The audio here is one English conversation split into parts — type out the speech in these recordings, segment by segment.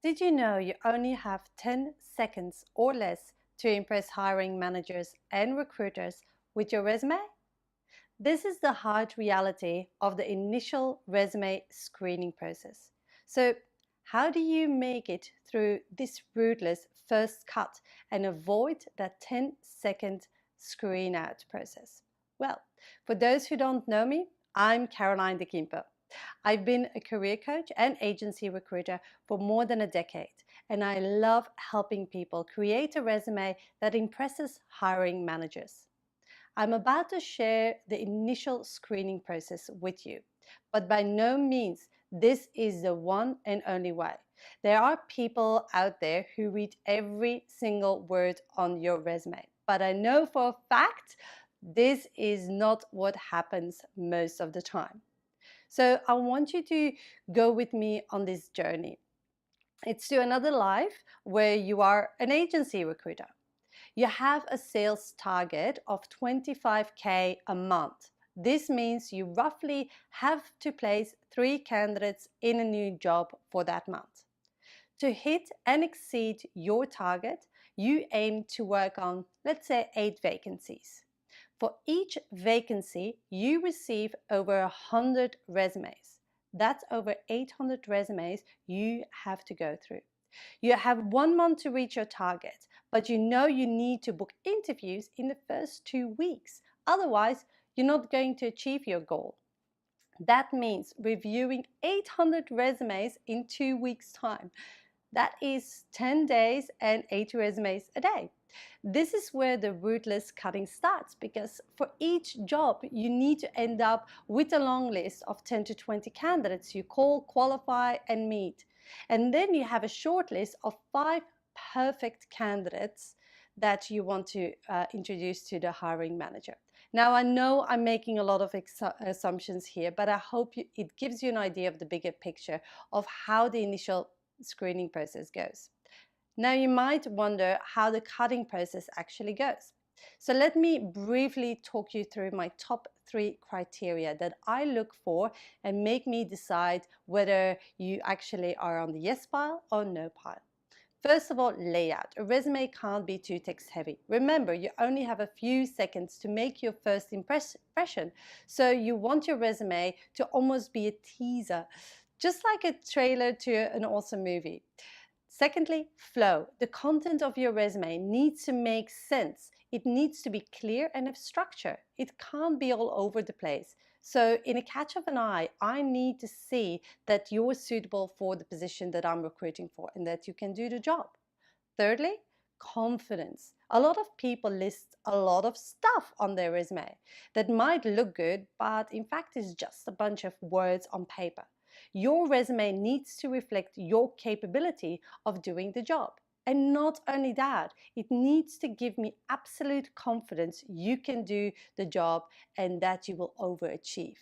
Did you know you only have 10 seconds or less to impress hiring managers and recruiters with your resume? This is the hard reality of the initial resume screening process. So, how do you make it through this ruthless first cut and avoid that 10-second screen out process? Well, for those who don't know me, I'm Caroline de Kimper. I've been a career coach and agency recruiter for more than a decade, and I love helping people create a resume that impresses hiring managers. I'm about to share the initial screening process with you, but by no means this is the one and only way. There are people out there who read every single word on your resume, but I know for a fact this is not what happens most of the time. So I want you to go with me on this journey. It's to another life where you are an agency recruiter. You have a sales target of 25K a month. This means you roughly have to place 3 candidates in a new job for that month. To hit and exceed your target, you aim to work on, let's say, 8 vacancies. For each vacancy, you receive over 100 resumes. That's over 800 resumes you have to go through. You have 1 month to reach your target, but you know you need to book interviews in the first 2 weeks. Otherwise, you're not going to achieve your goal. That means reviewing 800 resumes in 2 weeks' time. That is 10 days and 8 resumes a day. This is where the ruthless cutting starts, because for each job you need to end up with a long list of 10 to 20 candidates you call, qualify and meet. And then you have a short list of 5 perfect candidates that you want to introduce to the hiring manager. Now, I know I'm making a lot of assumptions here, but I hope it gives you an idea of the bigger picture of how the initial screening process goes. Now, you might wonder how the cutting process actually goes. So let me briefly talk you through my top 3 criteria that I look for and make me decide whether you actually are on the yes pile or no pile. First of all, layout. A resume can't be too text heavy. Remember, you only have a few seconds to make your first impression. So you want your resume to almost be a teaser, just like a trailer to an awesome movie. Secondly, flow. The content of your resume needs to make sense. It needs to be clear and have structure. It can't be all over the place. So in a catch of an eye, I need to see that you're suitable for the position that I'm recruiting for and that you can do the job. Thirdly, confidence. A lot of people list a lot of stuff on their resume that might look good, but in fact is just a bunch of words on paper. Your resume needs to reflect your capability of doing the job. And not only that, it needs to give me absolute confidence you can do the job and that you will overachieve.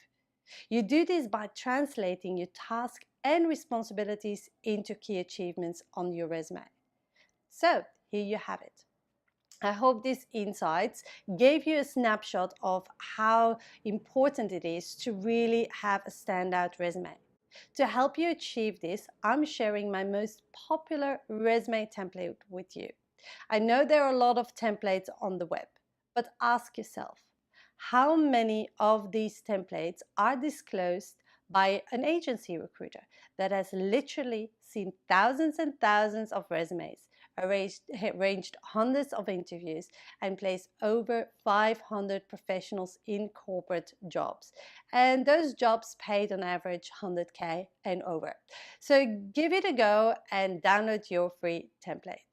You do this by translating your task and responsibilities into key achievements on your resume. So, here you have it. I hope these insights gave you a snapshot of how important it is to really have a standout resume. To help you achieve this, I'm sharing my most popular resume template with you. I know there are a lot of templates on the web, but ask yourself, how many of these templates are disclosed by an agency recruiter that has literally seen thousands and thousands of resumes, arranged hundreds of interviews, and placed over 500 professionals in corporate jobs. And those jobs paid on average 100K and over. So give it a go and download your free template.